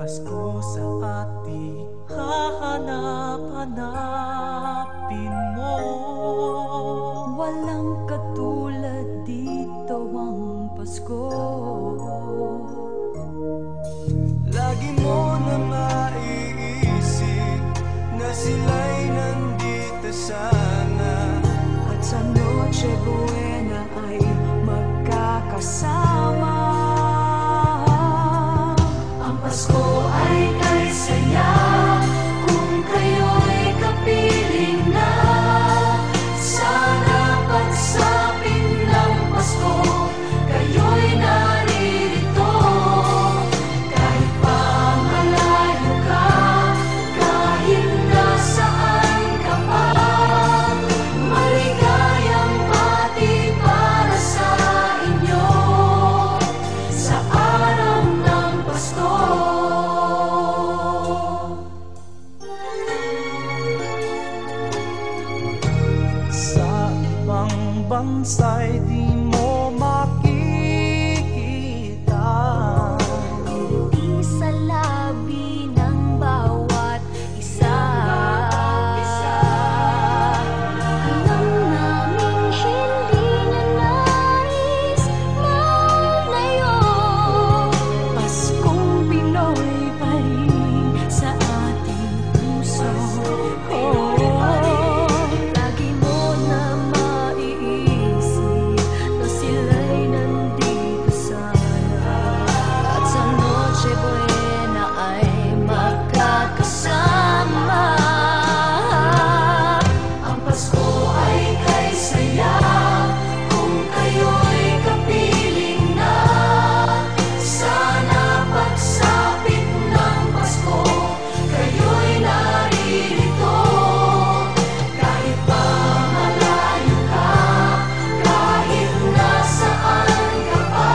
Pasko sa ating hahanap-hanapin mo. Walang katulad dito ang Pasko. Lagi mo na maiisip na sila'y nandito sana, at sa Noche Buena ay magkakasama. Ang Pasko ay kay saya kung kayo'y kapiling na. Sana pagsapit ng Pasko, kayo'y naririto. Kahit pa malayo ka, kahit nasaan ka pa, maligayang bati para sa inyo sa araw ng Pasko. Sa ibang bansa'y di mo makikita. Ngiti sa labi ng bawat isa. Alam naming hindi na nais malayo. Paskong Pinoy pa rin sa ating puso. Lagi mo na maiisip na sila'y nandito sana, at sa Noche Buena ay magkakasama. Ang Pasko ay kay saya kung kayo'y kapiling na. Sana pagsapit ng Pasko, kayo'y naririto. Kahit pa malayo ka, kahit nasaan ka pa,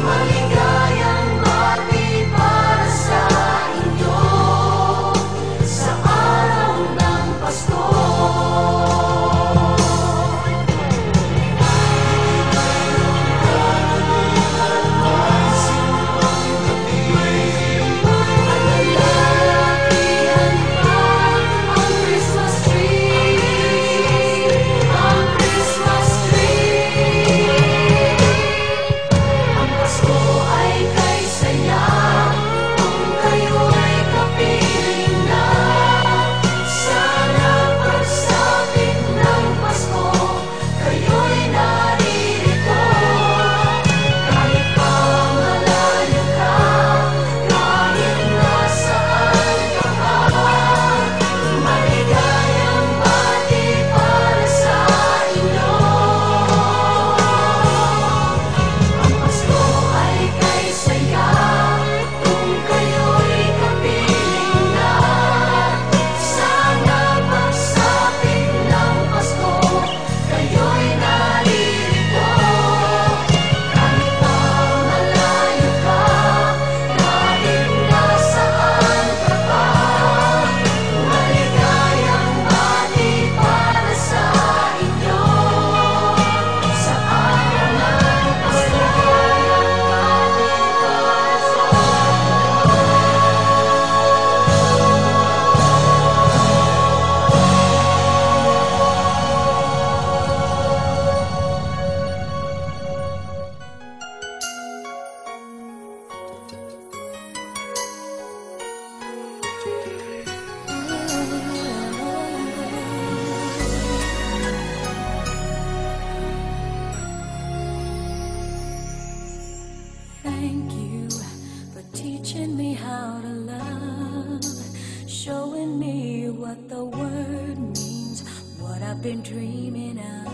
maligayang bati para sa inyo sa araw ng Pasko. Alalakihan pa ang Christmas tree, ang Christmas tree. Ang Pasko ay kay saya kung kayo'y kapiling na. Sana pagsapit ng Pasko, kayo'y naririto. Kahit pa malayo ka, kahit nasaan ka pa, maligayang bati para sa inyo. Ang Pasko ay kay saya kung kayo'y kapiling na. Sana pagsapit ng Pasko, kayo'y naririto. Kahit pa malayo ka, kahit nasaan ka pa, maligayang bati para sa inyo sa araw ng Pasko. Thank you for teaching me how to love, showing me what the word means, what I've been dreaming of.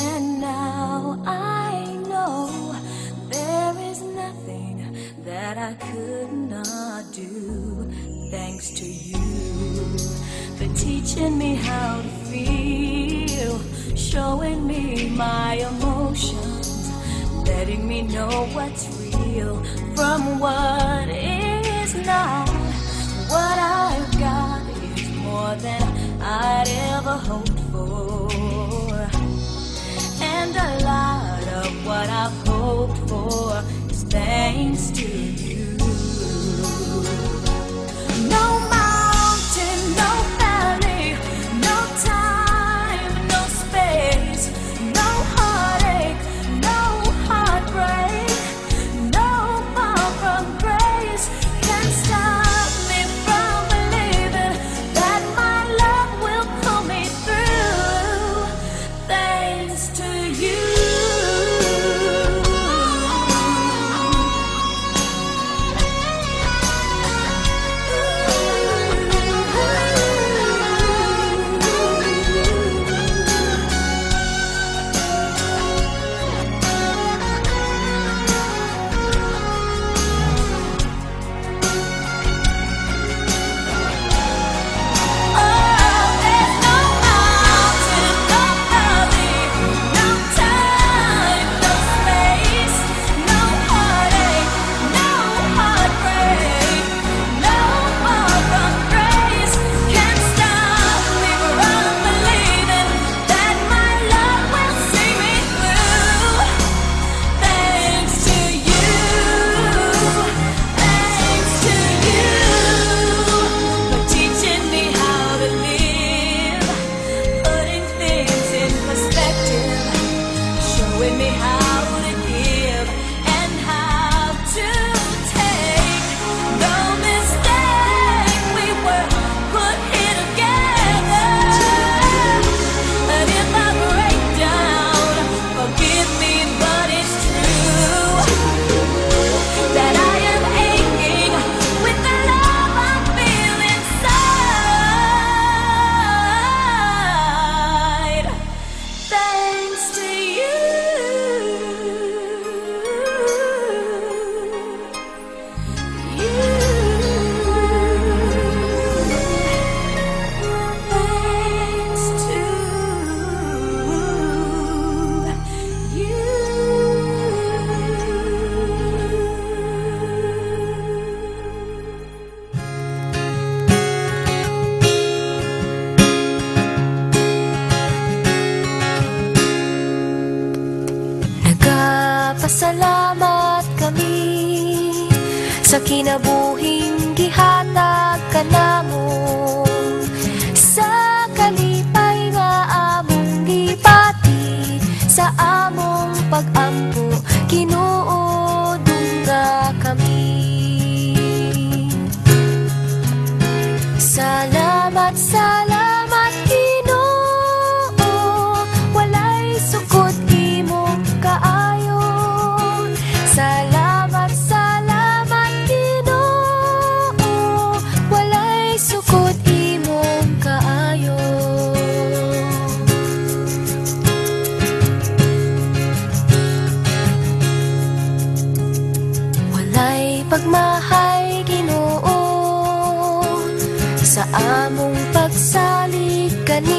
And now I know there is nothing that I could not do, thanks to you for teaching me how to feel, showing me my emotions, letting me know what's real from what is not. What I've got is more than I'd ever hoped for, and a lot of what I've hoped for is thanks to you. sa kinabuhing gihatag kanamo, sa kalipay nga among gipati, sa among pag-ampo kinuodong nga kami. Salamat, salamat Ginoo, walay sukod imong kaayo. Salamat, salamat Ginoo, walay sukod imong kaayo. Walay pagmahay Ginoo sa among pagsalig kani.